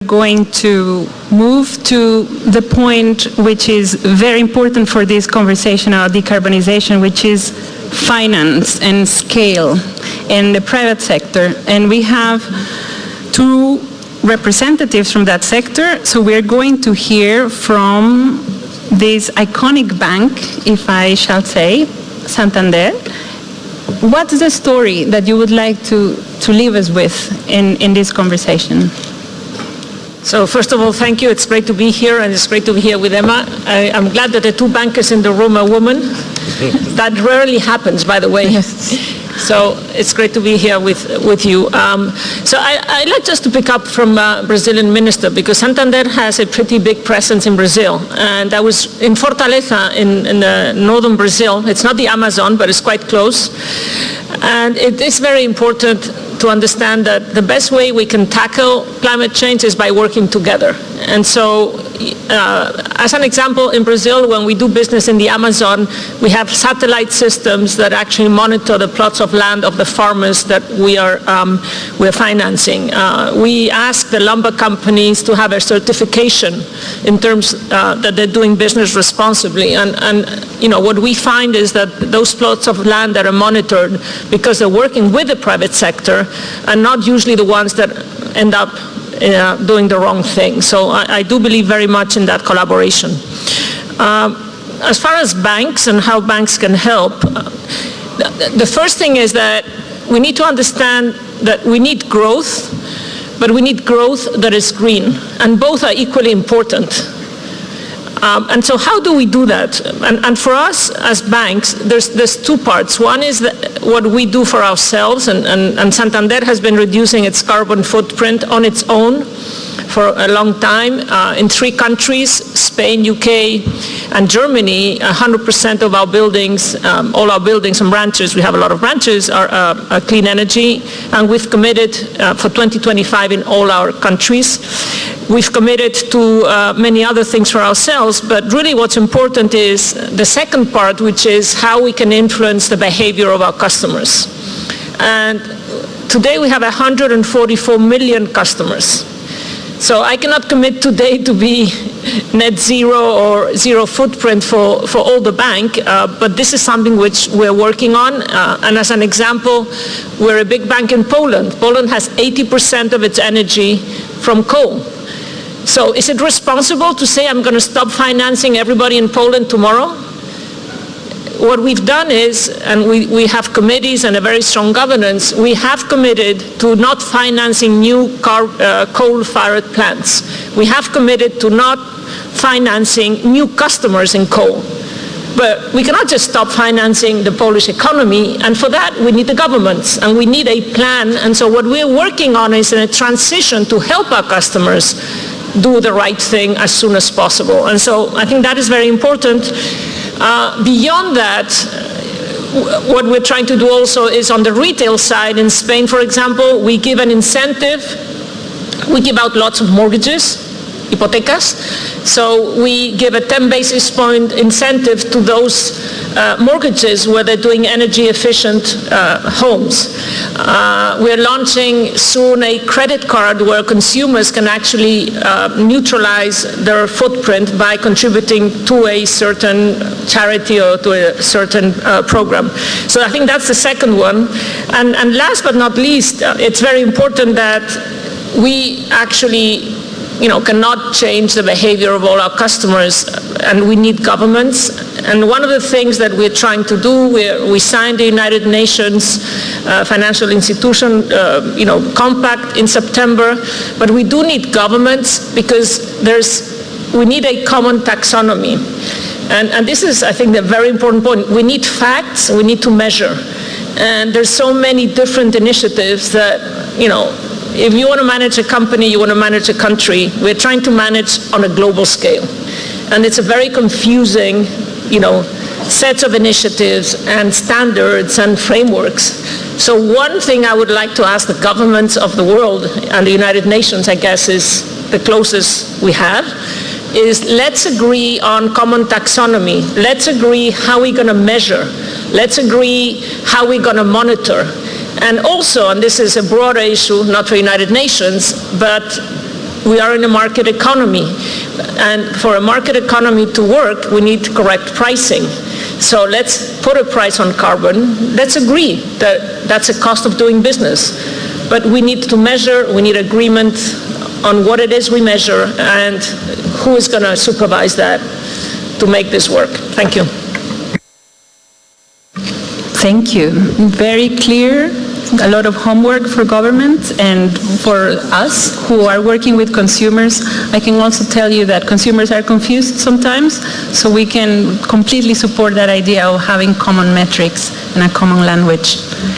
going to move to the point which is very important for this conversation about decarbonization, which is finance and scale in the private sector. And we have two representatives from that sector. So we're going to hear from this iconic bank, if I shall say, Santander. What's the story that you would like to leave us with in this conversation? So first of all, thank you. It's great to be here, and it's great to be here with Emma. I'm glad that the two bankers in the room are women. That rarely happens, by the way. Yes. So it's great to be here with you. So I'd like just to pick up from Brazilian minister, because Santander has a pretty big presence in Brazil. And I was in Fortaleza in northern Brazil. It's not the Amazon, but it's quite close. And it is very important to understand that the best way we can tackle climate change is by working together. And so, as an example, in Brazil, when we do business in the Amazon, we have satellite systems that actually monitor the plots of land of the farmers that we're financing. We ask the lumber companies to have a certification in terms that they're doing business responsibly. And what we find is that those plots of land that are monitored, because they're working with the private sector, are not usually the ones that end up doing the wrong thing. So I do believe very much in that collaboration. As far as banks and how banks can help, the first thing is that we need to understand that we need growth, but we need growth that is green, and both are equally important. And so how do we do that? And for us as banks, there's two parts. One is what we do for ourselves, and Santander has been reducing its carbon footprint on its own for a long time. In 3 countries, Spain, UK, and Germany, 100% of our buildings, all our buildings and branches, we have a lot of branches, are clean energy, and we've committed for 2025 in all our countries. We've committed to many other things for ourselves, but really what's important is the second part, which is how we can influence the behavior of our customers. And today we have 144 million customers. So I cannot commit today to be net zero or zero footprint for all the bank, but this is something which we're working on. And as an example, we're a big bank in Poland. Poland has 80% of its energy from coal. So is it responsible to say I'm going to stop financing everybody in Poland tomorrow? What we've done is, and we have committees and a very strong governance, we have committed to not financing new coal-fired plants. We have committed to not financing new customers in coal. But we cannot just stop financing the Polish economy, and for that we need the governments, and we need a plan. And so what we're working on is a transition to help our customers do the right thing as soon as possible. And so I think that is very important. Beyond that, what we're trying to do also is on the retail side. In Spain, for example, we give an incentive. We give out lots of mortgages, hipotecas. So we give a 10 basis point incentive to those mortgages where they're doing energy efficient homes. We're launching soon a credit card where consumers can actually neutralize their footprint by contributing to a certain charity or to a certain program. So I think that's the second one. And last but not least, it's very important that we actually cannot change the behavior of all our customers, and we need governments. And one of the things that we're trying to do, we signed the United Nations Financial Institution Compact in September, but we do need governments because we need a common taxonomy. And this is, I think, the very important point. We need facts, we need to measure. And there's so many different initiatives that, if you want to manage a company, you want to manage a country, we're trying to manage on a global scale. And it's a very confusing, sets of initiatives and standards and frameworks. So one thing I would like to ask the governments of the world, and the United Nations, I guess, is the closest we have, is let's agree on common taxonomy. Let's agree how we're going to measure. Let's agree how we're going to monitor. And also, and this is a broader issue, not for United Nations, but We are in a market economy, and for a market economy to work, we need correct pricing. So let's put a price on carbon. Let's agree that that's a cost of doing business. But we need to measure, we need agreement on what it is we measure and who is going to supervise that to make this work. Thank you. Thank you. Very clear. A lot of homework for government and for us who are working with consumers. I can also tell you that consumers are confused sometimes, so we can completely support that idea of having common metrics and a common language.